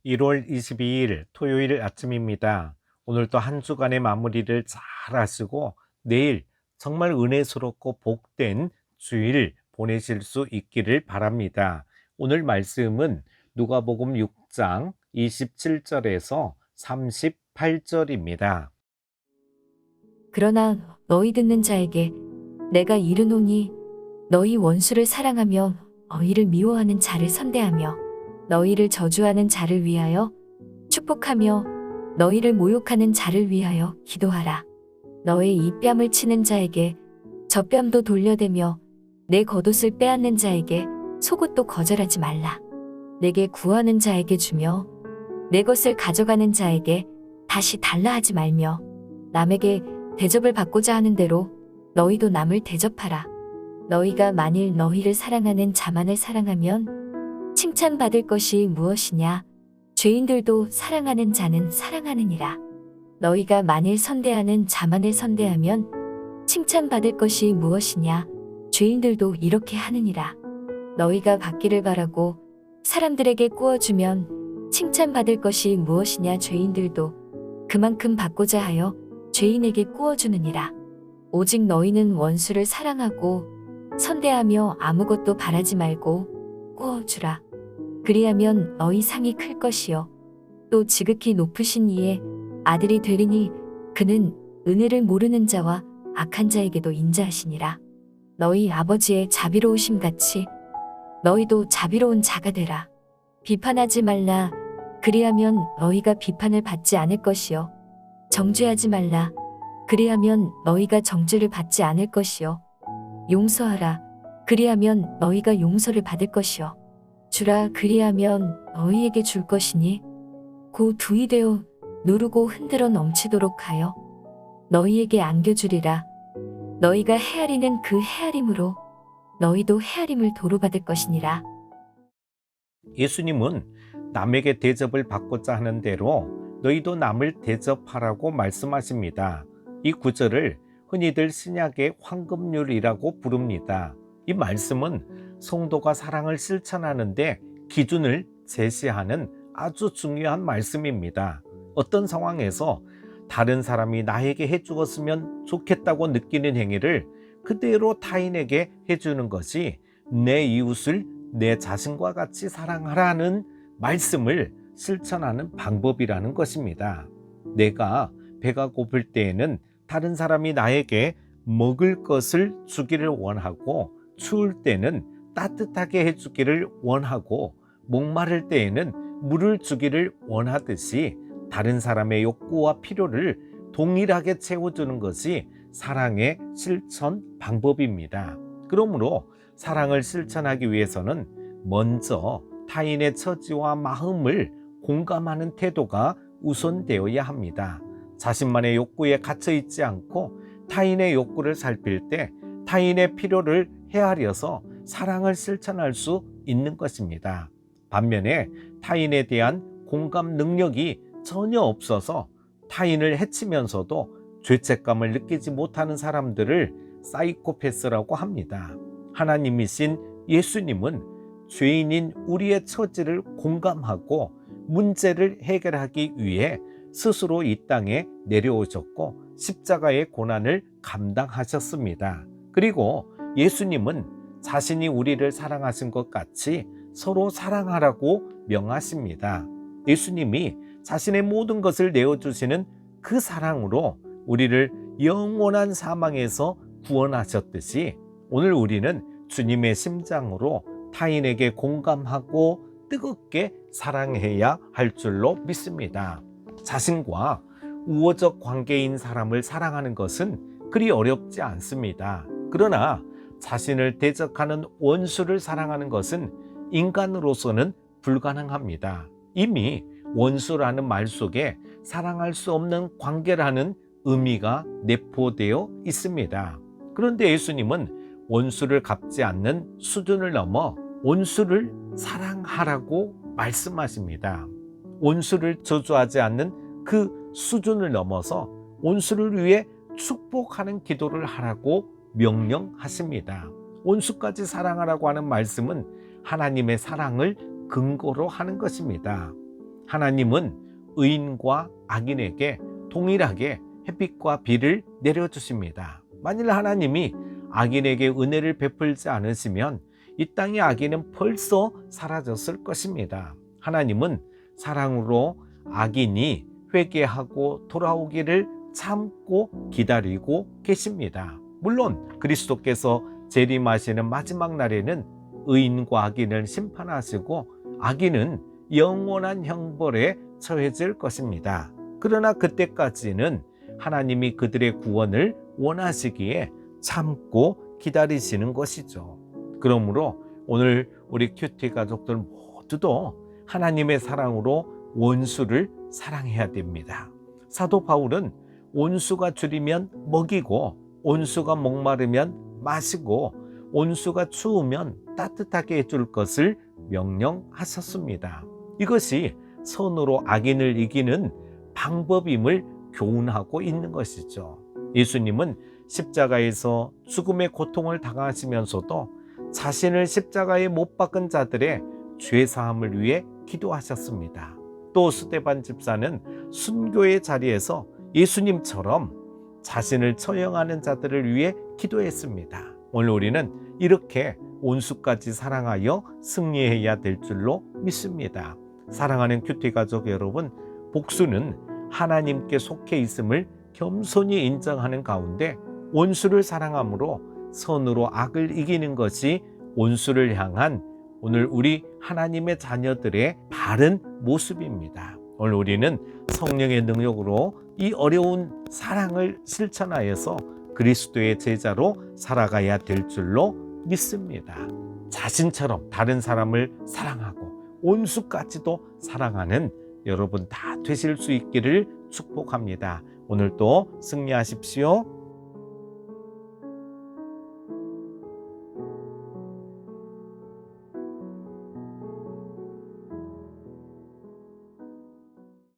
1월 22일 토요일 아침입니다. 오늘도 한 주간의 마무리를 잘 하시고 내일 정말 은혜스럽고 복된 주일 보내실 수 있기를 바랍니다. 오늘 말씀은 누가복음 6장 27절에서 38절입니다. 그러나 너희 듣는 자에게 내가 이르노니 너희 원수를 사랑하며 너희를 미워하는 자를 선대하며 너희를 저주하는 자를 위하여 축복하며 너희를 모욕하는 자를 위하여 기도하라. 너의 이 뺨을 치는 자에게 저 뺨도 돌려대며 내 겉옷을 빼앗는 자에게 속옷도 거절하지 말라. 내게 구하는 자에게 주며 내 것을 가져가는 자에게 다시 달라 하지 말며 남에게 대접을 받고자 하는 대로 너희도 남을 대접하라. 너희가 만일 너희를 사랑하는 자만을 사랑하면 칭찬받을 것이 무엇이냐? 죄인들도 사랑하는 자는 사랑하느니라. 너희가 만일 선대하는 자만을 선대하면 칭찬받을 것이 무엇이냐? 죄인들도 이렇게 하느니라. 너희가 받기를 바라고 사람들에게 꾸어주면 칭찬받을 것이 무엇이냐? 죄인들도 그만큼 받고자 하여 죄인에게 꾸어주느니라. 오직 너희는 원수를 사랑하고 선대하며 아무것도 바라지 말고 꾸어주라. 그리하면 너희 상이 클 것이요 또 지극히 높으신 이의 아들이 되리니 그는 은혜를 모르는 자와 악한 자에게도 인자하시니라. 너희 아버지의 자비로우심 같이 너희도 자비로운 자가 되라. 비판하지 말라. 그리하면 너희가 비판을 받지 않을 것이요 정죄하지 말라. 그리하면 너희가 정죄를 받지 않을 것이요 용서하라. 그리하면 너희가 용서를 받을 것이요 주라. 그리하면 너희에게 줄 것이니 곧 두이 되어 누르고 흔들어 넘치도록 하여 너희에게 안겨주리라. 너희가 헤아리는 그 헤아림으로 너희도 헤아림을 도로받을 것이니라. 예수님은 남에게 대접을 받고자 하는 대로 너희도 남을 대접하라고 말씀하십니다. 이 구절을 흔히들 신약의 황금률이라고 부릅니다. 이 말씀은 성도가 사랑을 실천하는데 기준을 제시하는 아주 중요한 말씀입니다. 어떤 상황에서 다른 사람이 나에게 해주었으면 좋겠다고 느끼는 행위를 그대로 타인에게 해주는 것이 내 이웃을 내 자신과 같이 사랑하라는 말씀을 실천하는 방법이라는 것입니다. 내가 배가 고플 때에는 다른 사람이 나에게 먹을 것을 주기를 원하고 추울 때는 따뜻하게 해주기를 원하고 목마를 때에는 물을 주기를 원하듯이 다른 사람의 욕구와 필요를 동일하게 채워주는 것이 사랑의 실천 방법입니다. 그러므로 사랑을 실천하기 위해서는 먼저 타인의 처지와 마음을 공감하는 태도가 우선되어야 합니다. 자신만의 욕구에 갇혀 있지 않고 타인의 욕구를 살필 때 타인의 필요를 헤아려서 사랑을 실천할 수 있는 것입니다. 반면에 타인에 대한 공감 능력이 전혀 없어서 타인을 해치면서도 죄책감을 느끼지 못하는 사람들을 사이코패스라고 합니다. 하나님이신 예수님은 죄인인 우리의 처지를 공감하고 문제를 해결하기 위해 스스로 이 땅에 내려오셨고 십자가의 고난을 감당하셨습니다. 그리고 예수님은 자신이 우리를 사랑하신 것 같이 서로 사랑하라고 명하십니다. 예수님이 자신의 모든 것을 내어주시는 그 사랑으로 우리를 영원한 사망에서 구원하셨듯이 오늘 우리는 주님의 심장으로 타인에게 공감하고 뜨겁게 사랑해야 할 줄로 믿습니다. 자신과 우호적 관계인 사람을 사랑하는 것은 그리 어렵지 않습니다. 그러나 자신을 대적하는 원수를 사랑하는 것은 인간으로서는 불가능합니다. 이미 원수라는 말 속에 사랑할 수 없는 관계라는 의미가 내포되어 있습니다. 그런데 예수님은 원수를 갚지 않는 수준을 넘어 원수를 사랑하라고 말씀하십니다. 원수를 저주하지 않는 그 수준을 넘어서 원수를 위해 축복하는 기도를 하라고 명령하십니다. 원수까지 사랑하라고 하는 말씀은 하나님의 사랑을 근거로 하는 것입니다. 하나님은 의인과 악인에게 동일하게 햇빛과 비를 내려주십니다. 만일 하나님이 악인에게 은혜를 베풀지 않으시면 이 땅의 악인은 벌써 사라졌을 것입니다. 하나님은 사랑으로 악인이 회개하고 돌아오기를 참고 기다리고 계십니다. 물론 그리스도께서 재림하시는 마지막 날에는 의인과 악인을 심판하시고 악인은 영원한 형벌에 처해질 것입니다. 그러나 그때까지는 하나님이 그들의 구원을 원하시기에 참고 기다리시는 것이죠. 그러므로 오늘 우리 큐티 가족들 모두도 하나님의 사랑으로 원수를 사랑해야 됩니다. 사도 바울은 온수가 줄이면 먹이고 온수가 목마르면 마시고 온수가 추우면 따뜻하게 해줄 것을 명령하셨습니다. 이것이 선으로 악인을 이기는 방법임을 교훈하고 있는 것이죠. 예수님은 십자가에서 죽음의 고통을 당하시면서도 자신을 십자가에 못 박은 자들의 죄사함을 위해 기도하셨습니다. 또 스데반 집사는 순교의 자리에서 예수님처럼 자신을 처형하는 자들을 위해 기도했습니다. 오늘 우리는 이렇게 온수까지 사랑하여 승리해야 될 줄로 믿습니다. 사랑하는 큐티 가족 여러분, 복수는 하나님께 속해 있음을 겸손히 인정하는 가운데 원수를 사랑함으로 선으로 악을 이기는 것이 원수를 향한 오늘 우리 하나님의 자녀들의 바른 모습입니다. 오늘 우리는 성령의 능력으로 이 어려운 사랑을 실천하여서 그리스도의 제자로 살아가야 될 줄로 믿습니다. 자신처럼 다른 사람을 사랑하고 온수까지도 사랑하는 여러분 다 되실 수 있기를 축복합니다. 오늘도 승리하십시오.